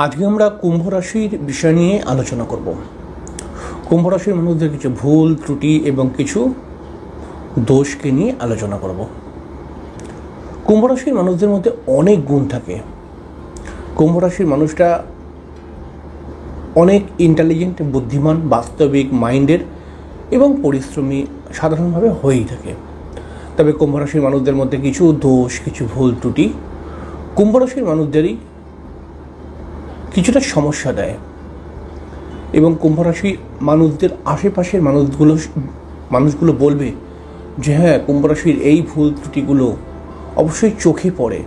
আজকে আমরা কুম্ভ রাশির বিষয় নিয়ে আলোচনা করব। কুম্ভ রাশির মানুষদের কিছু ভুল ত্রুটি এবং কিছু দোষকে নিয়ে আলোচনা করব। কুম্ভ রাশির মানুষদের মধ্যে অনেক গুণ থাকে। কুম্ভ রাশির মানুষটা অনেক ইন্টেলিজেন্ট, বুদ্ধিমান, বাস্তবিক মাইন্ডের এবং পরিশ্রমী সাধারণভাবে হয়েই থাকে। তবে কুম্ভ রাশির মানুষদের মধ্যে কিছু দোষ, কিছু ভুল ত্রুটি কুম্ভ রাশির মানুষদেরই কিছুটা সমস্যা দেয় এবং কুম্ভ রাশির মানুষদের আশেপাশের মানুষগুলো বলবে যে হ্যাঁ, কুম্ভ রাশির এই ভুল ত্রুটিগুলো অবশ্যই চোখে পড়ে।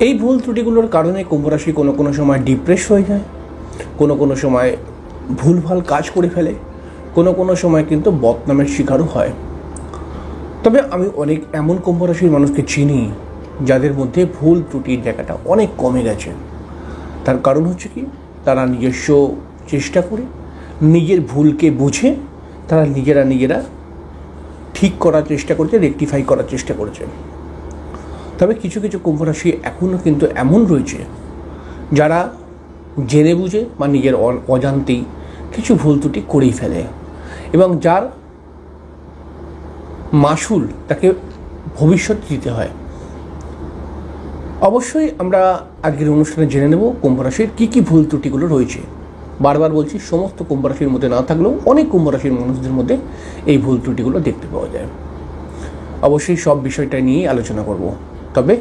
এই ভুল ত্রুটিগুলোর কারণে কুম্ভ রাশি কোনো সময় ডিপ্রেস হয়ে যায়, কোনো সময় ভুলভাল কাজ করে ফেলে, কোনো সময় কিন্তু বদনামের শিকারও হয়। তবে আমি অনেক এমন কুম্ভ রাশির মানুষকে চিনি যাদের মধ্যে ভুল ত্রুটির জায়গাটা অনেক কমে গেছে। তার কারণ হচ্ছে কি, তারা নিজস্ব চেষ্টা করে নিজের ভুলকে বুঝে তারা নিজেরা ঠিক করার চেষ্টা করেছে, রেকটিফাই করার চেষ্টা করেছে। তবে কিছু কুম্ভ রাশি এখনও কিন্তু এমন রয়েছে যারা জেনে বুঝে বা নিজের অজান্তেই কিছু ভুল ত্রুটি করেই ফেলে এবং যার মাসুল তাকে ভবিষ্যৎ দিতে হয়। অবশ্যই আমরা আজকের অনুষ্ঠানে জেনে নেব কুম্ভ রাশির কী ভুল ত্রুটিগুলো রয়েছে। বারবার বলছি, সমস্ত কুম্ভ রাশির মধ্যে না থাকলেও অনেক কুম্ভ রাশির মানুষদের মধ্যে এই ভুল ত্রুটিগুলো দেখতে পাওয়া যায়। অবশ্যই সব বিষয়টা নিয়েই আলোচনা করব। তবে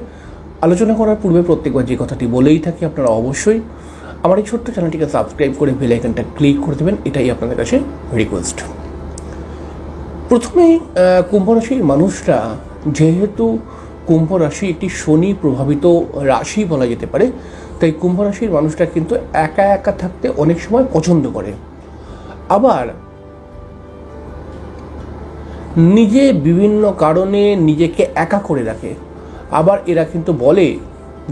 আলোচনা করার পূর্বে প্রত্যেকবার যে কথাটি বলেই থাকি, আপনারা অবশ্যই আমার এই ছোট্ট চ্যানেলটিকে সাবস্ক্রাইব করে বেল আইকনটা ক্লিক করে দেবেন, এটাই আপনাদের কাছে রিকোয়েস্ট। প্রথমেই কুম্ভ রাশির মানুষরা, যেহেতু কুম্ভ রাশি একটি শনি প্রভাবিত রাশি বলা যেতে পারে, তাই কুম্ভ রাশির মানুষরা কিন্তু একা থাকতে অনেক সময় পছন্দ করে, আবার নিজে বিভিন্ন কারণে নিজেকে একা করে রাখে। আবার এরা কিন্তু বলে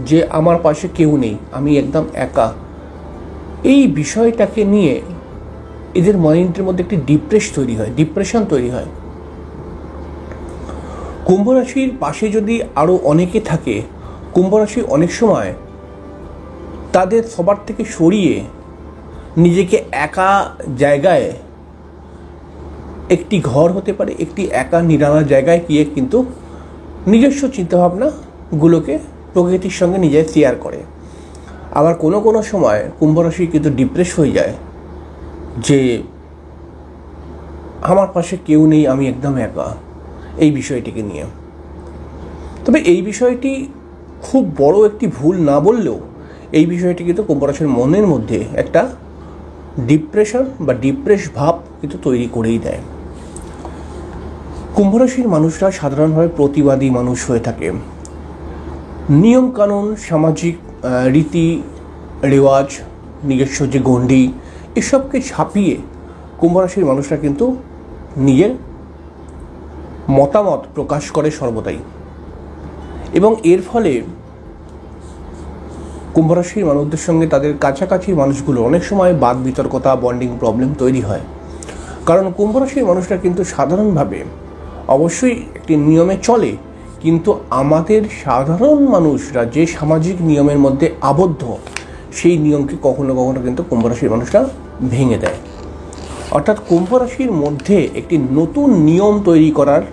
যে আমার পাশে কেউ নেই, আমি একদম একা। এই বিষয়টাকে নিয়ে এদের মাইন্ডের মধ্যে একটি ডিপ্রেশন তৈরি হয়। কুম্ভ রাশির পাশে যদি আরও অনেকে থাকে, কুম্ভ রাশি অনেক সময় তাদের সবার থেকে সরিয়ে নিজেকে একা জায়গায়, একটি ঘর হতে পারে, একটি একা নিরালা জায়গায় গিয়ে কিন্তু নিজস্ব চিন্তাভাবনাগুলোকে প্রকৃতির সঙ্গে নিজের শেয়ার করে। আবার কোনো সময় কুম্ভ রাশি কিন্তু ডিপ্রেস হয়ে যায় যে আমার পাশে কেউ নেই, আমি একদম একা, এই বিষয়টিকে নিয়ে। তবে এই বিষয়টি খুব বড় একটি ভুল না বললেও এই বিষয়টি কিন্তু কুম্ভ রাশির মনের মধ্যে একটা ডিপ্রেশন বা ডিপ্রেস ভাব কিন্তু তৈরি করেই দেয়। কুম্ভ রাশির মানুষরা সাধারণভাবে প্রতিবাদী মানুষ হয়ে থাকে। নিয়মকানুন, সামাজিক রীতি রেওয়াজ, নিজস্ব যে গণ্ডি, এসবকে ছাপিয়ে কুম্ভ রাশির মানুষরা কিন্তু নিজের মতামত প্রকাশ করে সর্বদাই, এবং এর ফলে কুম্ভ রাশির মানুষদের সঙ্গে তাদের কাছাকাছি মানুষগুলো অনেক সময় বাদ বিতর্কতা, বন্ডিং প্রবলেম তৈরি হয়। কারণ কুম্ভ রাশির মানুষরা কিন্তু সাধারণভাবে অবশ্যই একটি নিয়মে চলে, কিন্তু আমাদের সাধারণ মানুষরা যে সামাজিক নিয়মের মধ্যে আবদ্ধ, সেই নিয়মকে কখনো কিন্তু কুম্ভ রাশির মানুষরা ভেঙে দেয়। অর্থাৎ কুম্ভ রাশির মধ্যে একটি নতুন নিয়ম তৈরি করার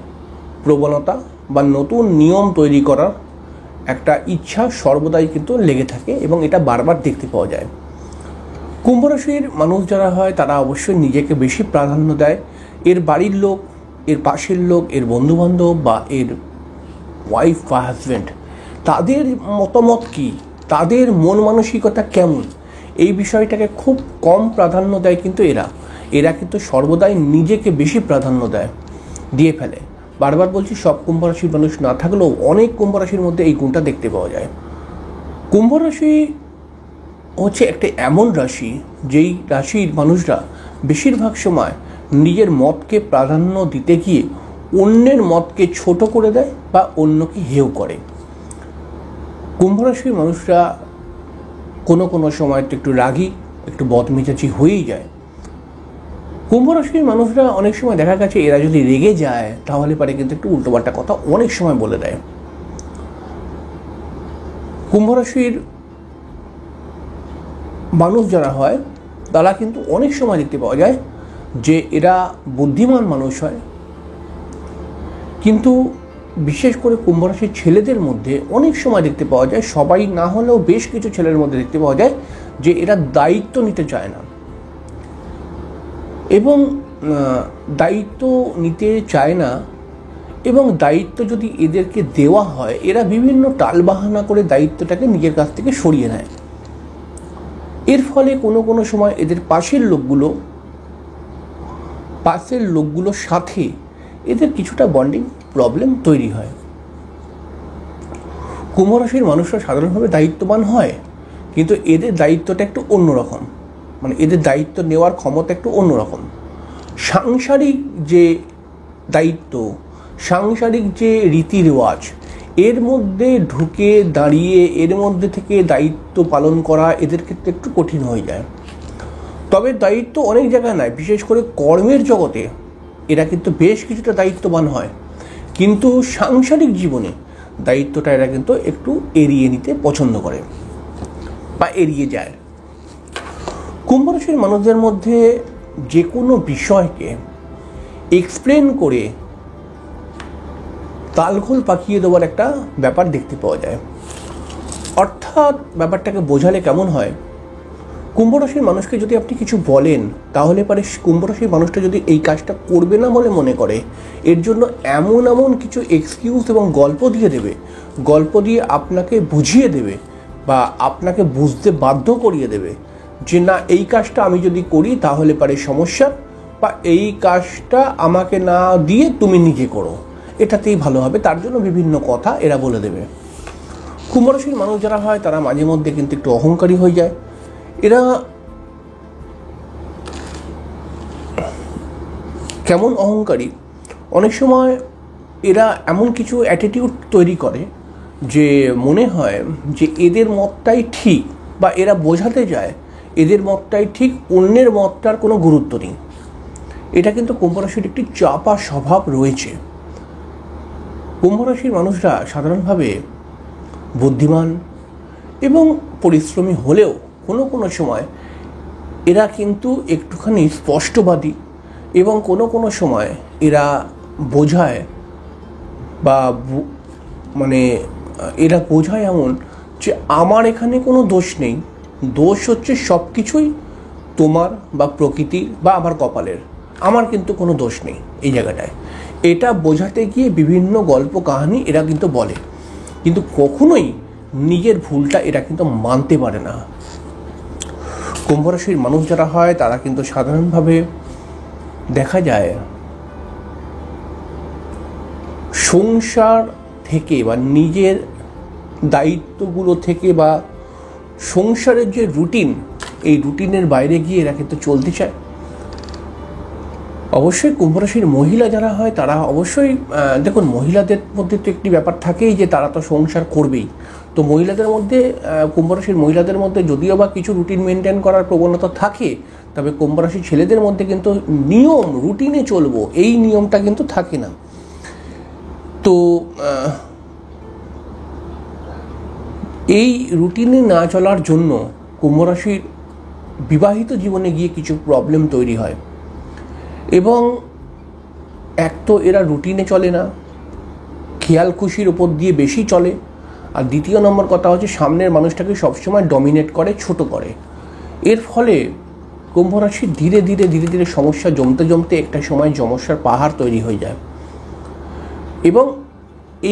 প্রবণতা বা নতুন নিয়ম তৈরি করার একটা ইচ্ছা সর্বদাই কিন্তু লেগে থাকে এবং এটা বারবার দেখতে পাওয়া যায়। কুম্ভ রাশির মানুষ যারা হয় তারা অবশ্যই নিজেকে বেশি প্রাধান্য দেয়। এর বাড়ির লোক, এর পাশের লোক, এর বন্ধুবান্ধব বা এর ওয়াইফ বা হাজব্যান্ড, তাদের মতামত কি, তাদের মন মানসিকতা কেমন, এই বিষয়টাকে খুব কম প্রাধান্য দেয়। কিন্তু এরা কিন্তু সর্বদাই নিজেকে বেশি প্রাধান্য দিয়ে ফেলে। বারবার বলছি, সব কুম্ভ রাশির মানুষ না থাকলেও অনেক কুম্ভ রাশির মধ্যে এই গুণটা দেখতে পাওয়া যায়। কুম্ভ রাশি হচ্ছে একটা এমন রাশি, যেই রাশির মানুষরা বেশিরভাগ সময় নিজের মতকে প্রাধান্য দিতে গিয়ে অন্যের মতকে ছোট করে দেয় বা অন্যকে হেয় করে। কুম্ভ রাশির মানুষরা কোনো সময় তো একটু রাগী, একটু বদমেজাজি হয়েই যায়। কুম্ভ রাশির মানুষরা অনেক সময় দেখা গেছে এরা যদি রেগে যায় তাহলে পারে কিন্তু একটু উল্টোপাল্টা কথা অনেক সময় বলে দেয়। কুম্ভ রাশির মানুষ যারা হয় তারা কিন্তু অনেক সময় দেখতে পাওয়া যায় যে এরা বুদ্ধিমান মানুষ হয়, কিন্তু বিশেষ করে কুম্ভ রাশির ছেলেদের মধ্যে অনেক সময় দেখতে পাওয়া যায়, সবাই না হলেও বেশ কিছু ছেলের মধ্যে দেখতে পাওয়া যায় যে এরা দায়িত্ব নিতে চায় না। এবং দায়িত্ব নিতে চায় না, এবং দায়িত্ব যদি এদেরকে দেওয়া হয় এরা বিভিন্ন টালবাহানা করে দায়িত্বটাকে নিজের কাছ থেকে সরিয়ে নেয়। এর ফলে কোনো কোনো সময় এদের পাশের লোকগুলোর সাথে এদের কিছুটা বন্ডিং প্রবলেম তৈরি হয়। কুম্ভ রাশির মানুষরা সাধারণভাবে দায়িত্ববান হয়, কিন্তু এদের দায়িত্বটা একটু অন্যরকম, মানে এদের দায়িত্ব নেওয়ার ক্ষমতা একটু অন্যরকম। সাংসারিক যে দায়িত্ব, সাংসারিক যে রীতি রেওয়াজ, এর মধ্যে ঢুকে দাঁড়িয়ে এর মধ্যে থেকে দায়িত্ব পালন করা এদের ক্ষেত্রে একটু কঠিন হয়ে যায়। তবে দায়িত্ব অনেক জায়গায় নয়, বিশেষ করে কর্মের জগতে এরা কিন্তু বেশ কিছুটা দায়িত্ববান হয়, কিন্তু সাংসারিক জীবনে দায়িত্বটা এরা কিন্তু একটু এড়িয়ে নিতে পছন্দ করে বা এড়িয়ে যায়। কুম্ভ রাশির মানুষদের মধ্যে যে কোনো বিষয়কে এক্সপ্লেন করে তালঘোল পাকিয়ে দেওয়ার একটা ব্যাপার দেখতে পাওয়া যায়। অর্থাৎ ব্যাপারটাকে বোঝালে কেমন হয়, কুম্ভ রাশির মানুষকে যদি আপনি কিছু বলেন তাহলে পারে কুম্ভ রাশির মানুষটা যদি এই কাজটা করবে না বলে মনে করে, এর জন্য এমন এমন কিছু এক্সকিউজ এবং গল্প দিয়ে দেবে, গল্প দিয়ে আপনাকে বুঝিয়ে দেবে বা আপনাকে বুঝতে বাধ্য করিয়ে দেবে যে না, এই কাজটা আমি যদি করি তাহলে পারে সমস্যা, বা এই কাজটা আমাকে না দিয়ে তুমি নিজে করো, এটাতেই ভালো হবে, তার জন্য বিভিন্ন কথা এরা বলে দেবে। কুম্ভ রাশির মানুষ যারা হয় তারা মাঝে মধ্যে কিন্তু একটু অহংকারী হয়ে যায়। এরা কেমন অহংকারী, অনেক সময় এরা এমন কিছু অ্যাটিটিউড তৈরি করে যে মনে হয় যে এদের মতটাই ঠিক, বা এরা বোঝাতে যায় এদের মতটাই ঠিক, অন্যের মতটার কোনো গুরুত্ব নেই। এটা কিন্তু কুম্ভ রাশির একটি চাপা স্বভাব রয়েছে। কুম্ভ রাশির মানুষরা সাধারণভাবে বুদ্ধিমান এবং পরিশ্রমী হলেও কোনো কোনো সময় এরা কিন্তু একটুখানি স্পষ্টবাদী, এবং কোনো কোনো সময় এরা বোঝায় বা মানে এরা বোঝায় এমন যে আমার এখানে কোনো দোষ নেই, দোষ হচ্ছে সব কিছুই তোমার বা প্রকৃতির বা আমার কপালের, আমার কিন্তু কোনো দোষ নেই এই জায়গাটায়। এটা বোঝাতে গিয়ে বিভিন্ন গল্প কাহিনী এরা কিন্তু বলে, কিন্তু কখনোই নিজের ভুলটা এরা কিন্তু মানতে পারে না। কুম্ভ রাশির মানুষ যারা হয় তারা কিন্তু সাধারণভাবে দেখা যায় সংসার থেকে বা নিজের দায়িত্বগুলো থেকে বা সংসারের যে রুটিন, এই রুটিনের বাইরে গিয়ে এরা কিন্তু চলতে চায়। অবশ্যই কুম্ভ রাশির মহিলা যারা হয় তারা অবশ্যই দেখুন, মহিলাদের মধ্যে তো একটি ব্যাপার থাকেই যে তারা তো সংসার করবেই। তো মহিলাদের মধ্যে, কুম্ভ রাশির মহিলাদের মধ্যে যদিও বা কিছু রুটিন মেনটেন করার প্রবণতা থাকে, তবে কুম্ভ রাশির ছেলেদের মধ্যে কিন্তু নিয়ম, রুটিনে চলবো এই নিয়মটা কিন্তু থাকে না। তো এই রুটিনে না চলার জন্য কুম্ভ রাশির বিবাহিত জীবনে গিয়ে কিছু প্রবলেম তৈরি হয়। এবং এক তো এরা রুটিনে চলে না, খেয়াল খুশির উপর দিয়ে বেশি চলে, আর দ্বিতীয় নম্বর কথা হচ্ছে সামনের মানুষটাকে সবসময় ডমিনেট করে, ছোট করে। এর ফলে কুম্ভ রাশি ধীরে ধীরে ধীরে ধীরে সমস্যা জমতে জমতে একটা সময় সমস্যার পাহাড় তৈরি হয়ে যায়, এবং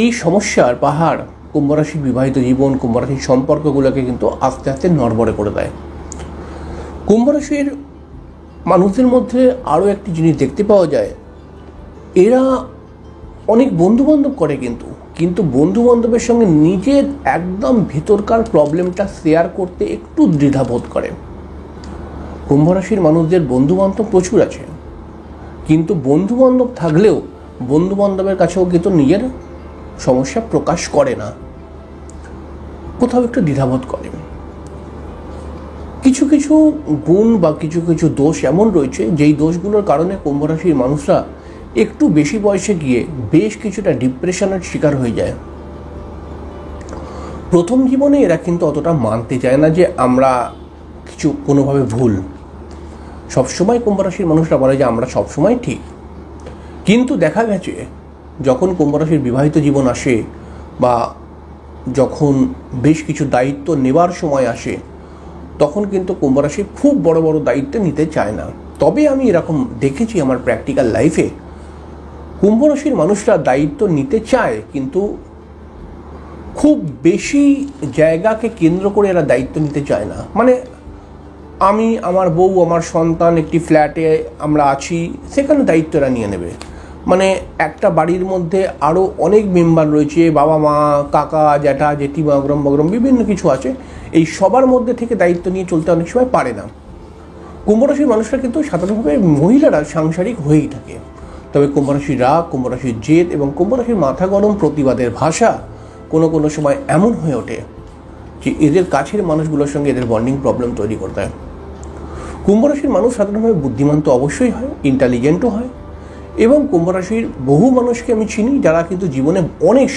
এই সমস্যার পাহাড় কুম্ভ রাশির বিবাহিত জীবন, কুম্ভ রাশির সম্পর্কগুলোকে কিন্তু আস্তে আস্তে নড়বড়ে করে দেয়। কুম্ভ রাশির মানুষদের মধ্যে আরও একটি জিনিস দেখতে পাওয়া যায়, এরা অনেক বন্ধুবান্ধব করে, কিন্তু বন্ধুবান্ধবের সঙ্গে নিজের একদম ভেতরকার প্রবলেমটা শেয়ার করতে একটু দ্বিধাবোধ করে। কুম্ভ রাশির মানুষদের বন্ধুবান্ধব প্রচুর আছে, কিন্তু বন্ধুবান্ধব থাকলেও বন্ধুবান্ধবের কাছেও কিন্তু নিজের সমস্যা প্রকাশ করে না, কোথাও একটু দ্বিধাবোধ করে। কিছু কিছু গুণ বা কিছু কিছু দোষ এমন রয়েছে যেই দোষগুলোর কারণে কুম্ভ রাশির মানুষরা একটু বেশি বয়সে গিয়ে বেশ কিছুটা ডিপ্রেশনের শিকার হয়ে যায়। প্রথম জীবনে এরা কিন্তু অতটা মানতে চায় না যে আমরা কিছু কোনোভাবে ভুল। সবসময় কুম্ভ রাশির মানুষরা বলে যে আমরা সবসময় ঠিক, কিন্তু দেখা গেছে যখন কুম্ভ রাশির বিবাহিত জীবন আসে বা যখন বেশ কিছু দায়িত্ব নেবার সময় আসে, তখন কিন্তু কুম্ভ রাশি খুব বড় বড় দায়িত্ব নিতে চায় না। তবে আমি এরকম দেখেছি আমার প্র্যাকটিক্যাল লাইফে, কুম্ভ রাশির মানুষরা দায়িত্ব নিতে চায়, কিন্তু খুব বেশি জায়গাকে কেন্দ্র করে এরা দায়িত্ব নিতে চায় না। মানে আমি, আমার বউ, আমার সন্তান একটি ফ্ল্যাটে আমরা আছি, সেখানে দায়িত্ব এরা নিয়ে নেবে। মানে একটা বাড়ির মধ্যে আরও অনেক মেম্বার রয়েছে, বাবা মা, কাকা, জ্যাঠা, জেঠিমা, অগ্রম বগ্রম বিভিন্ন কিছু আছে, এই সবার মধ্যে থেকে দায়িত্ব নিয়ে চলতে অনেক সময় পারে না। কুম্ভ রাশির মানুষরা কিন্তু সাধারণভাবে মহিলারা সাংসারিক হয়েই থাকে। তবে কুম্ভ রাশির রাগ, কুম্ভ রাশির জেদ এবং কুম্ভ রাশির মাথা গরম প্রতিবাদের ভাষা কোনো কোনো সময় এমন হয়ে ওঠে যে এদের কাছের মানুষগুলোর সঙ্গে এদের বন্ডিং প্রবলেম তৈরি করতে হয়। কুম্ভ রাশির মানুষ সাধারণভাবে বুদ্ধিমান তো অবশ্যই হয়, ইন্টেলিজেন্টও হয়, এবং কুম্ভ রাশির বহু মানুষকে আমি চিনি যারা কিন্তু জীবনে অনেক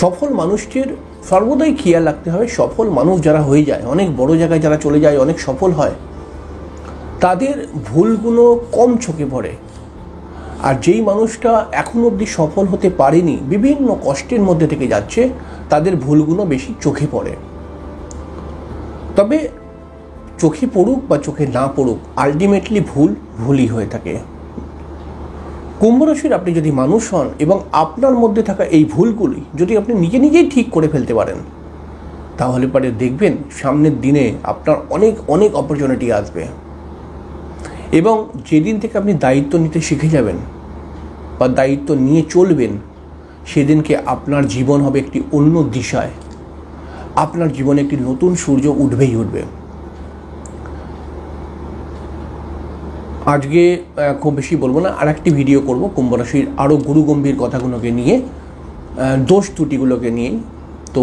সফল মানুষটির সর্বদাই খেয়াল রাখতে হবে। সফল মানুষ যারা হয়ে যায়, অনেক বড় জায়গায় যারা চলে যায়, অনেক সফল হয়, তাদের ভুলগুলো কম চোখে পড়ে। আর যেই মানুষটা এখনো অবধি সফল হতে পারেনি, বিভিন্ন কষ্টের মধ্যে থেকে যাচ্ছে, তাদের ভুলগুলো বেশি চোখে পড়ে। তবে চোখে পড়ুক বা চোখে না পড়ুক, আলটিমেটলি ভুলই হয়ে থাকে। কুম্ভ রাশির আপনি যদি মানুষ হন এবং আপনার মধ্যে থাকা এই ভুলগুলি যদি আপনি নিজেই ঠিক করে ফেলতে পারেন, তাহলে পরে দেখবেন সামনের দিনে আপনার অনেক অপরচুনিটি আসবে। এবং যেদিন থেকে আপনি দায়িত্ব নিতে শিখে যাবেন বা দায়িত্ব নিয়ে চলবেন, সেদিনকে আপনার জীবন হবে একটি অন্য দিশায়। আপনার জীবনে একটি নতুন সূর্য উঠবেই উঠবে। আজকে খুব বেশি বলবো না, আর একটি ভিডিও করব কুম্ভ রাশির আরও গুরুগম্ভীর কথাগুলোকে নিয়ে, দোষ ত্রুটিগুলোকে নিয়ে। তো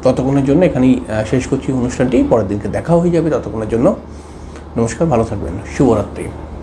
ততক্ষণের জন্য এখানেই শেষ করছি অনুষ্ঠানটি। পরের দিনকে দেখা হয়ে যাবে। ততক্ষণের জন্য নমস্কার, ভালো থাকবেন, শুভরাত্রি।